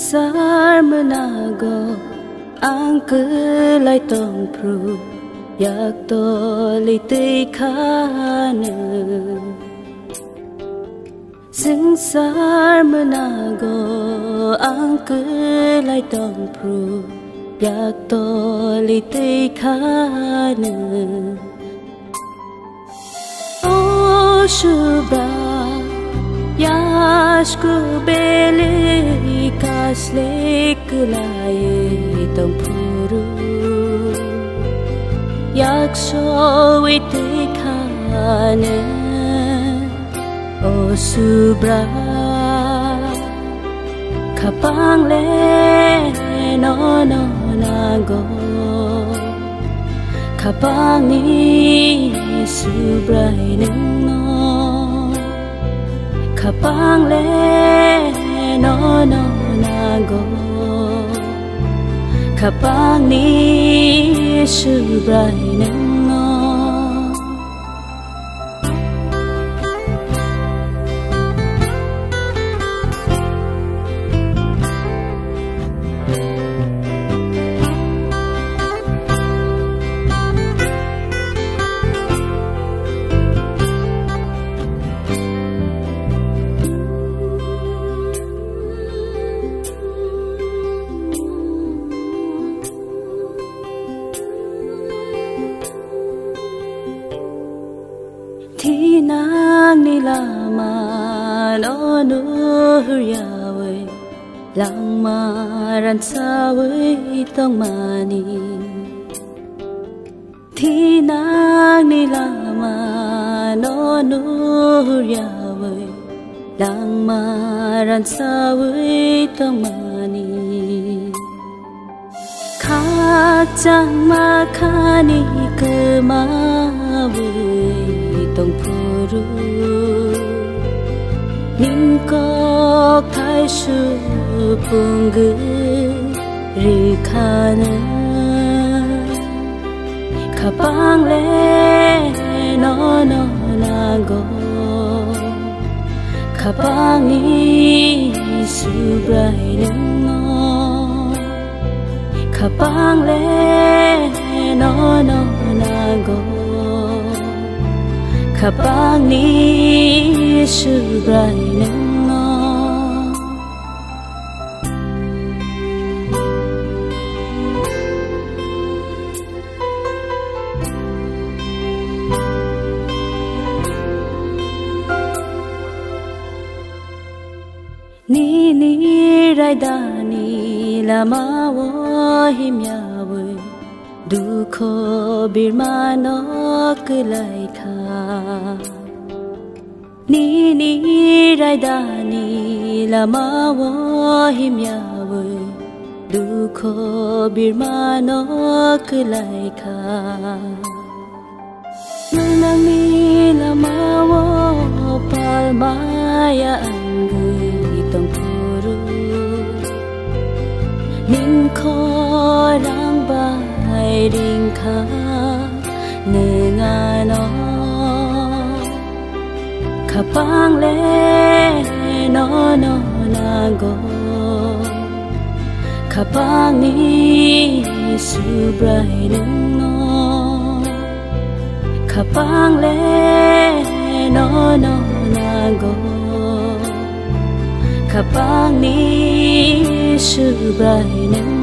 sar menago ang kelai tong pru yak to li tei khana sar menago ang kelai tong pru yak to li tei khana o shubra Yashku bele kaslek laye tong puru Yaksho ite khane o subra Kapang le no no nago Kapang ni subra no Kapang le no no nago Kapang ni subrai no Nang nilaman o nuhuryawe lang maran sawe tong mani Tinang nilaman o nuhuryawe lang maran sawe tong mani Kacang makani kemawe tong puru Ninko kai su punggu rikana Kapang le no no nago Kapang ni subrai no Kapang le no no nago Kapang ni subrai no Ni rai dani lama wo himyawe Dukho birmano kelai kha Ni rai dani lama wo himyawe Dukho birmano kelai kha Nang ni lama wo palmaya angui tong puru Ning ko rang bai ring kha nengano Kapang le no no nago Kapang ni subrai no Kapang le no no nago Kapang ni subrai no